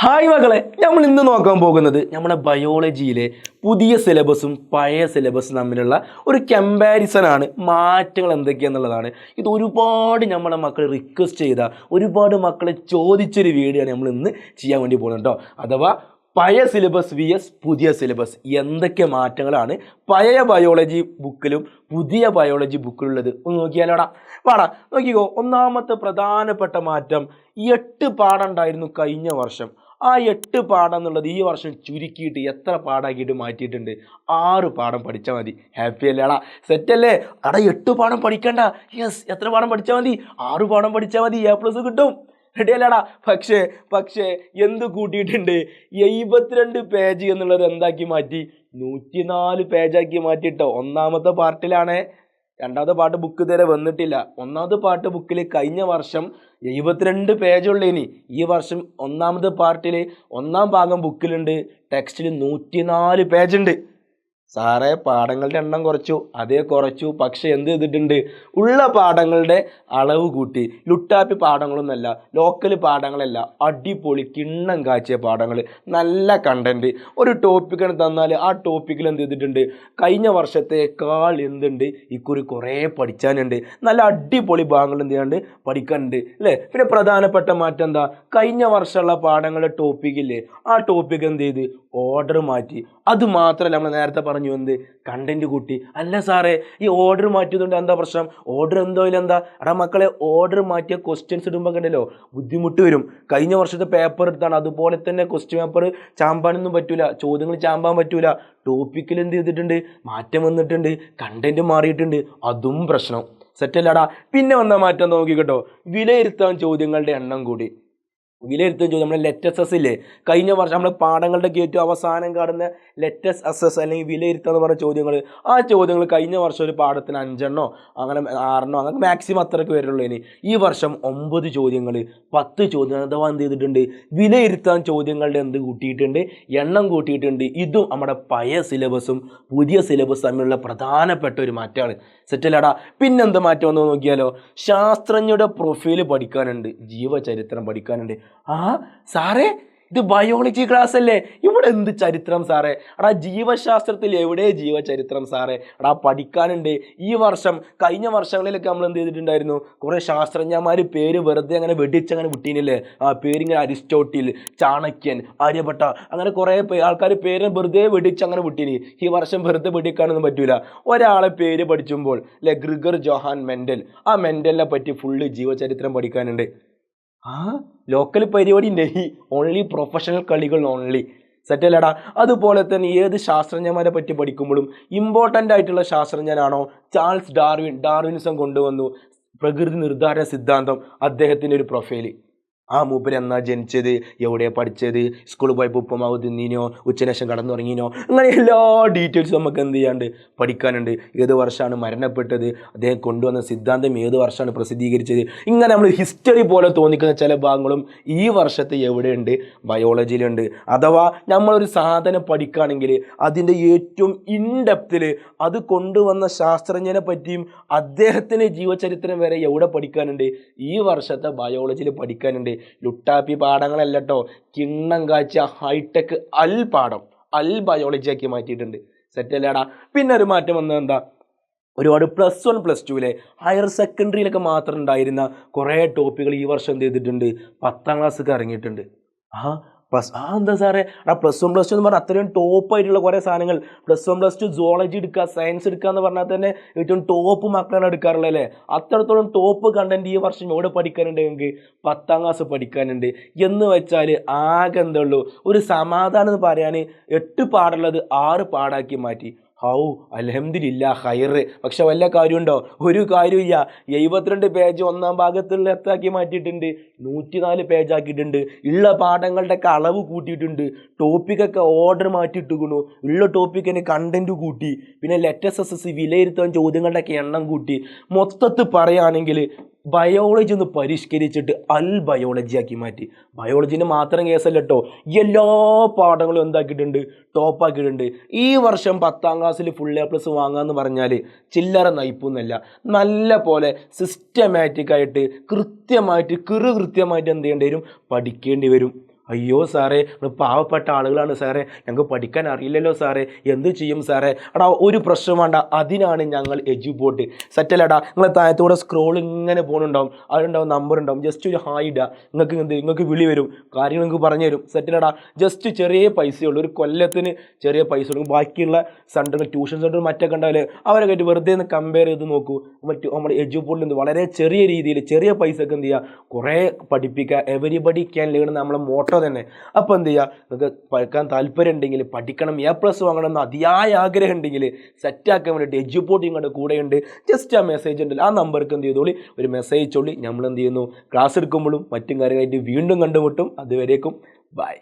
Hi മക്കളെ, നമ്മൾ ഇന്ന് നോക്കാൻ പോകുന്നത് നമ്മുടെ ബയോളജിയിലെ പുതിയ സിലബസും പഴയ സിലബസും തമ്മിലുള്ള ഒരു കമ്പാരിസൺ ആണ്. മാറ്റങ്ങൾ എന്തൊക്കെയാണെന്നുള്ളതാണ്. ഇത് ഒരുപാട് നമ്മുടെ മക്കൾ റിക്വസ്റ്റ് ചെയ്ത, ഒരുപാട് മക്കളെ ചോദിച്ചൊരു വീഡിയോ ആണ് നമ്മൾ ഇന്ന് ചെയ്യാൻ വേണ്ടി പോകുന്നത് കേട്ടോ. അഥവാ പഴയ സിലബസ് വി എസ് പുതിയ സിലബസ്, എന്തൊക്കെ മാറ്റങ്ങളാണ് പഴയ ബയോളജി ബുക്കിലും പുതിയ ബയോളജി ബുക്കിലുള്ളത് ഒന്ന് നോക്കിയാലോടാ. പാടാ നോക്കിക്കോ. ഒന്നാമത്തെ പ്രധാനപ്പെട്ട മാറ്റം, 8 പാഠം ഉണ്ടായിരുന്നു കഴിഞ്ഞ വർഷം. ആ 8 പാഠം എന്നുള്ളത് ഈ വർഷം ചുരുക്കിയിട്ട് എത്ര പാഠമാക്കിയിട്ട് മാറ്റിയിട്ടുണ്ട്? 6 പാഠം പഠിച്ചാൽ മതി. ഹാപ്പി അല്ലേടാ? സെറ്റല്ലേ? അടാ 8 പാഠം പഠിക്കണ്ട. യെസ്, എത്ര പാഠം പഠിച്ചാൽ മതി? 6 പാഠം പഠിച്ചാൽ മതി. A+ കിട്ടും. റെഡി അല്ലേടാ? പക്ഷേ എന്ത് കൂട്ടിയിട്ടുണ്ട്? 72 പേജ് എന്നുള്ളത് എന്താക്കി മാറ്റി? 104 പേജാക്കി മാറ്റിയിട്ടോ. ഒന്നാമത്തെ പാർട്ടിലാണ്. രണ്ടാമത്തെ പാട്ട് ബുക്ക് ഇതുവരെ വന്നിട്ടില്ല. ഒന്നാമത്തെ പാട്ട് ബുക്കിൽ കഴിഞ്ഞ വർഷം 72 പേജുള്ളേനി. ഈ വർഷം ഒന്നാമത്തെ പാർട്ടിൽ ഒന്നാം ഭാഗം ബുക്കിലുണ്ട്, ടെക്സ്റ്റിൽ 104 പേജുണ്ട്. സാറേ പാഠങ്ങളുടെ എണ്ണം കുറച്ചു, അതേ കുറച്ചു. പക്ഷെ എന്ത് ചെയ്തിട്ടുണ്ട്? ഉള്ള പാഠങ്ങളുടെ അളവ് കൂട്ടി. ലുട്ടാപ്പി പാഠങ്ങളൊന്നുമല്ല, ലോക്കൽ പാഠങ്ങളല്ല, അടിപൊളി കിണ്ണം കാച്ചിയ പാഠങ്ങൾ, നല്ല കണ്ടന്റ്. ഒരു ടോപ്പിക്കാണ് തന്നാൽ ആ ടോപ്പിക്കിൽ എന്ത് ചെയ്തിട്ടുണ്ട്? കഴിഞ്ഞ വർഷത്തേക്കാൾ എന്തുണ്ട്? ഇക്കുറി കുറേ പഠിച്ചാനുണ്ട്. നല്ല അടിപൊളി ഭാഗങ്ങൾ എന്ത് ചെയ്യാണ്ട് പഠിക്കാനുണ്ട് അല്ലേ? പിന്നെ പ്രധാനപ്പെട്ട മാറ്റം എന്താ? കഴിഞ്ഞ വർഷമുള്ള പാഠങ്ങളുടെ ടോപ്പിക്കില്ലേ, ആ ടോപ്പിക്ക് എന്ത് ചെയ്ത്? ഓർഡർ മാറ്റി. അത് മാത്രമല്ല, നമ്മൾ നേരത്തെ പറഞ്ഞു എന്ത്? കണ്ടന്റ് കൂട്ടി. അല്ല സാറേ, ഈ ഓർഡർ മാറ്റിയതുകൊണ്ട് എന്താ പ്രശ്നം? ഓർഡർ എന്തോ എന്താ? എടാ മക്കളെ, ഓർഡർ മാറ്റിയ ക്വസ്റ്റ്യൻസ് ഇടുമ്പോൾ കണ്ടല്ലോ ബുദ്ധിമുട്ട് വരും. കഴിഞ്ഞ വർഷത്തെ പേപ്പർ എടുത്താണ്, അതുപോലെ തന്നെ ക്വസ്റ്റ്യൻ പേപ്പർ ചാമ്പാനൊന്നും പറ്റൂല, ചോദ്യങ്ങൾ ചാമ്പാൻ പറ്റൂല. ടോപ്പിക്കിൽ എന്ത് ചെയ്തിട്ടുണ്ട്? മാറ്റം വന്നിട്ടുണ്ട്, കണ്ടന്റ് മാറിയിട്ടുണ്ട്. അതും പ്രശ്നം. സെറ്റല്ലടാ? പിന്നെ വന്ന മാറ്റം നോക്കി കേട്ടോ. വിലയിരുത്താൻ ചോദ്യങ്ങളുടെ എണ്ണം കൂടി. വിലയിരുത്തുന്ന ചോദ്യം, നമ്മുടെ ലെറ്റസ് എസ് ഇല്ലേ, കഴിഞ്ഞ വർഷം നമ്മുടെ പാഠങ്ങളുടെ ഏറ്റവും അവസാനം കാണുന്ന ലെറ്റസ് അസസ് അല്ലെങ്കിൽ വിലയിരുത്തുക എന്ന് പറഞ്ഞ ചോദ്യങ്ങൾ, ആ ചോദ്യങ്ങൾ കഴിഞ്ഞ വർഷം ഒരു പാഠത്തിന് 5 അങ്ങനെ 6 അങ്ങനെ മാക്സിമം അത്രയ്ക്ക് വരുള്ളൂ. ഇനി ഈ വർഷം 9 ചോദ്യങ്ങൾ, 10 ചോദ്യങ്ങൾ. അഥവാ എന്ത് ചെയ്തിട്ടുണ്ട്? വിലയിരുത്താൻ ചോദ്യങ്ങളുടെ എന്ത് കൂട്ടിയിട്ടുണ്ട്? എണ്ണം കൂട്ടിയിട്ടുണ്ട്. ഇതും നമ്മുടെ പഴയ സിലബസും പുതിയ സിലബസും തമ്മിലുള്ള പ്രധാനപ്പെട്ട ഒരു മാറ്റമാണ്. സെറ്റല്ലടാ? പിന്നെന്ത് മാറ്റം വന്നു നോക്കിയാലോ? ശാസ്ത്രജ്ഞയുടെ പ്രൊഫൈല് പഠിക്കാനുണ്ട്, ജീവചരിത്രം പഠിക്കാനുണ്ട്. ആ സാറേ, ഇത് ബയോളജി ക്ലാസ് അല്ലേ, ഇവിടെ എന്ത് ചരിത്രം സാറേ? എടാ ജീവശാസ്ത്രത്തിൽ എവിടെ ജീവചരിത്രം സാറേ? എടാ പഠിക്കാനുണ്ട്. ഈ വർഷം കഴിഞ്ഞ വർഷങ്ങളിലൊക്കെ നമ്മൾ എന്ത് ചെയ്തിട്ടുണ്ടായിരുന്നു? കുറേ ശാസ്ത്രജ്ഞന്മാർ പേര് വെറുതെ അങ്ങനെ വെടിച്ചങ്ങനെ വിട്ടീനില്ലേ? ആ പേരിങ്ങനെ അരിസ്റ്റോട്ടിൽ, ചാണക്യൻ, ആര്യഭട്ട, അങ്ങനെ കുറേ ആൾക്കാർ പേര് വെറുതെ വെടിച്ചങ്ങനെ വിട്ടീനി. ഈ വർഷം വെറുതെ വെടിക്കാനൊന്നും പറ്റൂല. ഒരാളെ പേര് പഠിച്ചുമ്പോൾ അല്ലെ, ഗ്രിഗർ ജോഹാൻ മെൻഡൽ, ആ മെൻഡലിനെ പറ്റി ഫുള്ള് ജീവചരിത്രം പഠിക്കാനുണ്ട്. ലോക്കൽ പരിപാടി ഉണ്ട്, ഓൺലി പ്രൊഫഷണൽ കളികൾ ഓൺലി. സെറ്റല്ലടാ? അതുപോലെ തന്നെ ഏത് ശാസ്ത്രജ്ഞന്മാരെ പറ്റി പഠിക്കുമ്പോഴും ഇമ്പോർട്ടൻ്റ് ആയിട്ടുള്ള ശാസ്ത്രജ്ഞനാണോ? ചാൾസ് ഡാർവിനിസം കൊണ്ടുവന്നു പ്രകൃതി നിർദ്ധാരണ സിദ്ധാന്തം, അദ്ദേഹത്തിൻ്റെ ഒരു പ്രൊഫൈല്. ആ മൂപ്പര് എന്നാ ജനിച്ചത്, എവിടെയാണ് പഠിച്ചത്, സ്കൂളിൽ പോയപ്പോൾ ഉപ്പമാവ് തിന്നീനോ, ഉച്ചനേശം കടന്നുറങ്ങിനോ, അങ്ങനെ എല്ലാ ഡീറ്റെയിൽസും നമുക്ക് എന്ത് ചെയ്യാണ്ട് പഠിക്കാനുണ്ട്. ഏത് വർഷമാണ് മരണപ്പെട്ടത്, അദ്ദേഹം കൊണ്ടുവന്ന സിദ്ധാന്തം ഏത് വർഷമാണ് പ്രസിദ്ധീകരിച്ചത്, ഇങ്ങനെ നമ്മൾ ഹിസ്റ്ററി പോലെ തോന്നിക്കുന്ന ചില ഭാഗങ്ങളും ഈ വർഷത്തെ എവിടെയുണ്ട്? ബയോളജിയിലുണ്ട്. അഥവാ നമ്മളൊരു സാധനം പഠിക്കുകയാണെങ്കിൽ അതിൻ്റെ ഏറ്റവും ഇൻഡെപ്തിൽ അത് കൊണ്ടുവന്ന ശാസ്ത്രജ്ഞനെ പറ്റിയും അദ്ദേഹത്തിൻ്റെ ജീവചരിത്രം വരെ എവിടെ പഠിക്കാനുണ്ട്? ഈ വർഷത്തെ ബയോളജിയിൽ പഠിക്കാനുണ്ട്. ലുട്ടാപ്പി പാഠങ്ങളല്ല കേട്ടോ, കിണ്ണം കാഴ്ച ഹൈടെക് പാഠം, ബയോളജി ആക്കി മാറ്റിയിട്ടുണ്ട്. സെറ്റല്ലേടാ? പിന്നെ ഒരു മാറ്റം വന്നത് എന്താ? ഒരുപാട് +1 +2 ഹയർ സെക്കൻഡറിയിലൊക്കെ മാത്രം ഉണ്ടായിരുന്ന കുറേ ടോപ്പിക്കുകൾ ഈ വർഷം എന്ത് ചെയ്തിട്ടുണ്ട്? 10ാം ക്ലാസ്സൊക്കെ ഇറങ്ങിയിട്ടുണ്ട്. എന്താ സാറേ? +1 +2 എന്ന് പറഞ്ഞാൽ അത്രയും ടോപ്പായിട്ടുള്ള കുറേ സാധനങ്ങൾ. +1 +2 സുവോളജി എടുക്കുക, സയൻസ് എടുക്കുക എന്ന് പറഞ്ഞാൽ തന്നെ ഏറ്റവും ടോപ്പ് മക്കളാണ് എടുക്കാറുള്ളത് അല്ലേ? അത്രത്തോളം ടോപ്പ് കണ്ടന്റ് ഈ വർഷം എവിടെ പഠിക്കാനുണ്ട്? എങ്കിൽ 10ാം ക്ലാസ് പഠിക്കാനുണ്ട്. എന്ന് വെച്ചാൽ ആകെ എന്താ ഉള്ളൂ? ഒരു സമാധാനം എന്ന് പറയാൻ 8 പാടുള്ളത് 6 പാടാക്കി മാറ്റി. അൽഹംദുലില്ലാഹ് ഖൈറ്. പക്ഷെ വല്ല കാര്യമുണ്ടോ? ഒരു കാര്യമില്ല. 72 പേജ് ഒന്നാം ഭാഗത്തുള്ള എത്താക്കി മാറ്റിയിട്ടുണ്ട്, 104 പേജാക്കിയിട്ടുണ്ട്. ഉള്ള പാഠങ്ങളുടെ അളവ് കൂട്ടിയിട്ടുണ്ട്, ടോപ്പിക്കൊക്കെ ഓർഡർ മാറ്റിയിട്ടിരിക്കുന്നു, ഉള്ള ടോപ്പിക്കിന് കണ്ടന്റ് കൂട്ടി. പിന്നെ ലെറ്റസ് എസ് വിലയിരുത്താൻ ചോദ്യങ്ങളുടെയൊക്കെ എണ്ണം കൂട്ടി. മൊത്തത്തിൽ പറയുകയാണെങ്കിൽ ബയോളജി ഒന്ന് പരിഷ്കരിച്ചിട്ട് ബയോളജി ആക്കി മാറ്റി. ബയോളജീൻ്റെ മാത്രം കേസല്ല കേട്ടോ, എല്ലാ പാഠങ്ങളും എന്താക്കിയിട്ടുണ്ട്? ടോപ്പാക്കിയിട്ടുണ്ട്. ഈ വർഷം 10ാം ക്ലാസ്സിൽ ഫുൾ A+ വാങ്ങാമെന്ന് പറഞ്ഞാൽ ചില്ലറ നയിപ്പൊന്നുമല്ല. നല്ല പോലെ സിസ്റ്റമാറ്റിക്കായിട്ട് കൃത്യമായിട്ട് എന്ത് ചെയ്യേണ്ടി വരും? പഠിക്കേണ്ടി വരും. അയ്യോ സാറേ നിങ്ങൾ പാവപ്പെട്ട ആളുകളാണ് സാറേ, ഞങ്ങൾക്ക് പഠിക്കാൻ അറിയില്ലല്ലോ സാറേ, എന്ത് ചെയ്യും സാറേ? എടാ ഒരു പ്രശ്നം വേണ്ട, അതിനാണ് ഞങ്ങൾ എജുപോർട്ട്. സെറ്റല്ലടാ, നിങ്ങളെ താഴത്തൂടെ സ്ക്രോൾ ഇങ്ങനെ പോകുന്നുണ്ടാവും, അതുണ്ടാവും നമ്പർ ഉണ്ടാവും, ജസ്റ്റ് ഒരു ഹായ് ഇടുക, നിങ്ങൾക്ക് വിളി വരും, കാര്യങ്ങൾ നിങ്ങൾക്ക് പറഞ്ഞു തരും. സെറ്റല്ലടാ, ജസ്റ്റ് ചെറിയ പൈസയുള്ളൂ, ഒരു കൊല്ലത്തിന് ചെറിയ പൈസ ഉള്ളൂ. ബാക്കിയുള്ള സെൻറ്ററുകൾ ട്യൂഷൻ സെൻറ്റർ മറ്റൊക്കെ ഉണ്ടാവില്ലേ, അവരൊക്കെ ആയിട്ട് വെറുതെ ഒന്ന് കമ്പയർ ചെയ്ത് നോക്കൂ. നമ്മുടെ എജുപോർട്ടിൽ വളരെ ചെറിയ രീതിയിൽ ചെറിയ പൈസക്ക് എന്ത് ചെയ്യുക, കുറേ പഠിപ്പിക്കുക. എവരിബഡി ക്യാൻ ലേൺ നമ്മളെ മോട്ടോ തന്നെ. അപ്പോൾ എന്ത് ചെയ്യുക, നിങ്ങൾക്ക് പഠിക്കാൻ താല്പര്യം ഉണ്ടെങ്കിൽ, പഠിക്കണം, A+ വാങ്ങണം എന്ന് അതിയായ ആഗ്രഹം ഉണ്ടെങ്കിൽ, സെറ്റാക്കാൻ വേണ്ടിയിട്ട് എജുപോർട്ട് നിങ്ങളുടെ കൂടെയുണ്ട്. ജസ്റ്റ് ആ മെസ്സേജ് ഉണ്ടല്ലോ, ആ നമ്പർക്ക് എന്ത് ചെയ്തോളി, ഒരു മെസ്സേജ് ചോളി. നമ്മൾ എന്ത് ചെയ്യുന്നു, ക്ലാസ് എടുക്കുമ്പോഴും മറ്റും കാര്യമായിട്ട് വീണ്ടും കണ്ടുമുട്ടും. അതുവരേക്കും ബൈ.